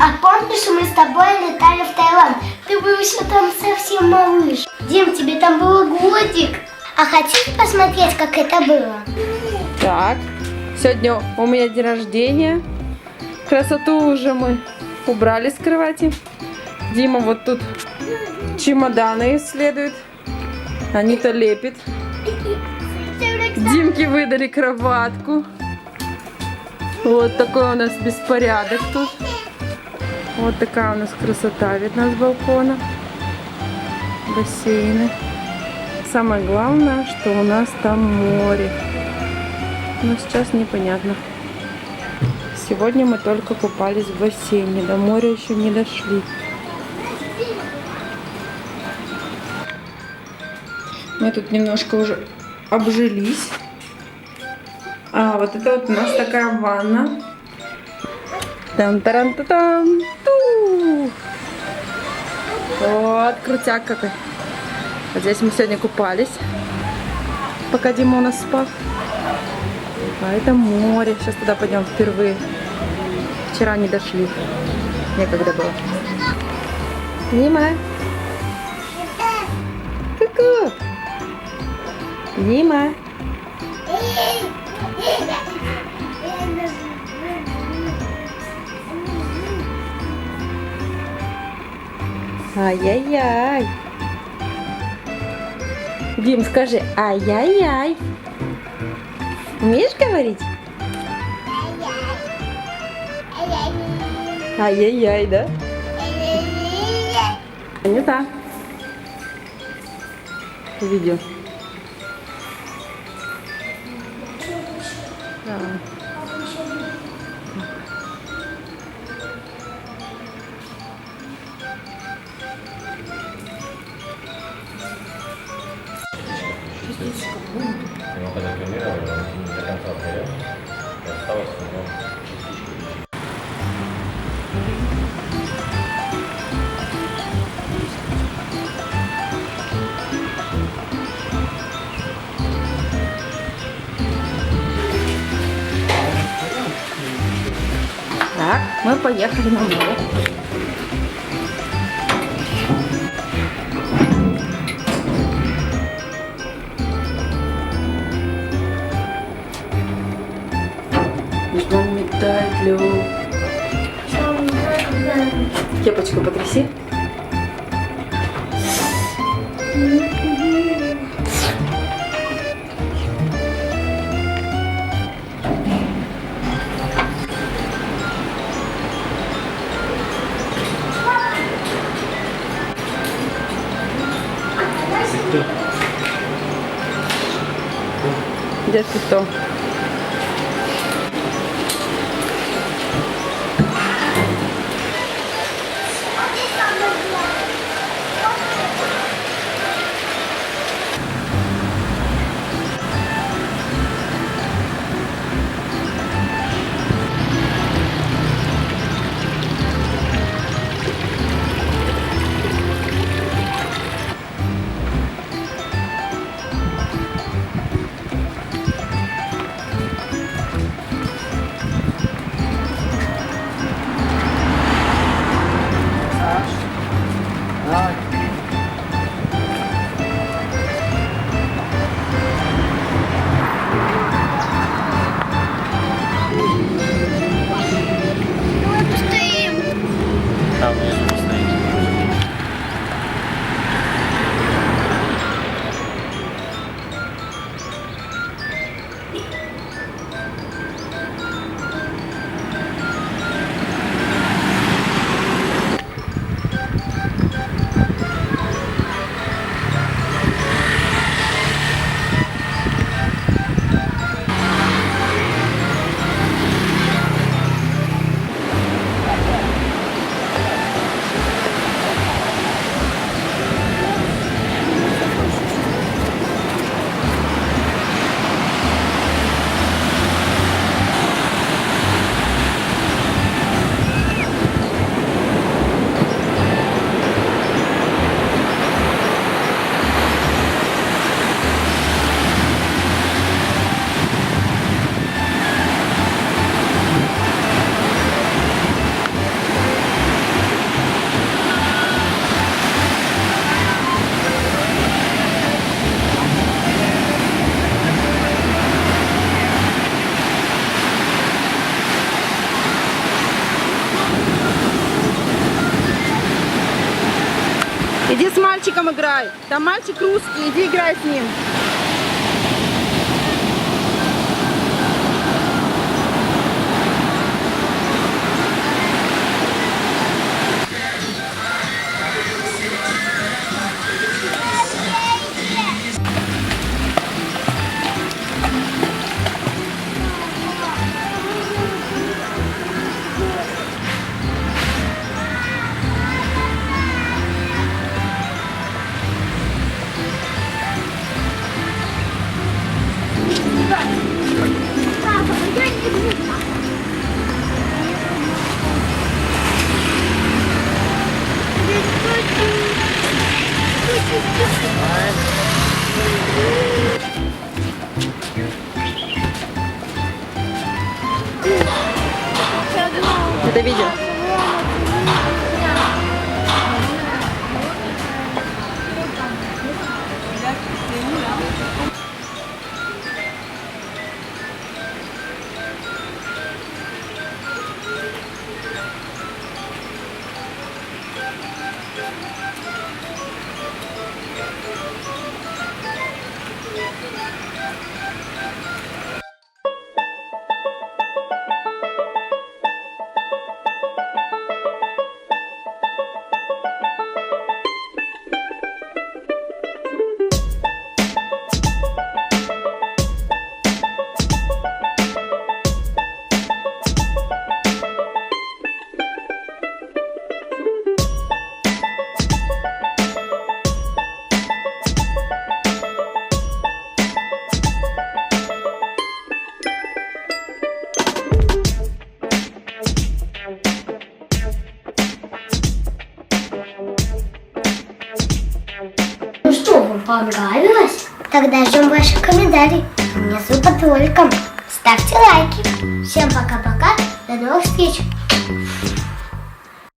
а помнишь, мы с тобой летали в Таиланд? Ты был еще там совсем малыш. Дим, тебе там было годик. А хотите посмотреть, как это было? Так, сегодня у меня день рождения. Красоту уже мы убрали с кровати. Дима вот тут чемоданы исследует. Анита лепит. Димке выдали кроватку. Вот такой у нас беспорядок тут. Вот такая у нас красота видна с балкона. Бассейны. Самое главное, что у нас там море. Но сейчас непонятно. Сегодня мы только купались в бассейне. До моря еще не дошли. Мы тут немножко уже обжились. А вот это вот у нас такая ванна. Там-тарам-та-там. Вот, крутяк какой. Вот здесь мы сегодня купались, пока Дима у нас спал. А это море. Сейчас туда пойдем впервые. Вчера не дошли. Некогда было. Дима. Ку-ку. Дима. Ай-яй-яй. Дим, скажи ай-яй-яй. Умеешь говорить? Ай-яй-яй, да? Не так. Видео. Давай. Его когда кремировали, он не до конца сгорел, и осталось всего Так, мы поехали на море. Метает лед. Кепочку потряси. Где кто? Иди с мальчиком играй. Там мальчик русский, иди играй с ним. Это видео. Ну что, вам понравилось? Тогда ждем ваших комментариев внизу под роликом. Ставьте лайки. Всем пока-пока. До новых встреч.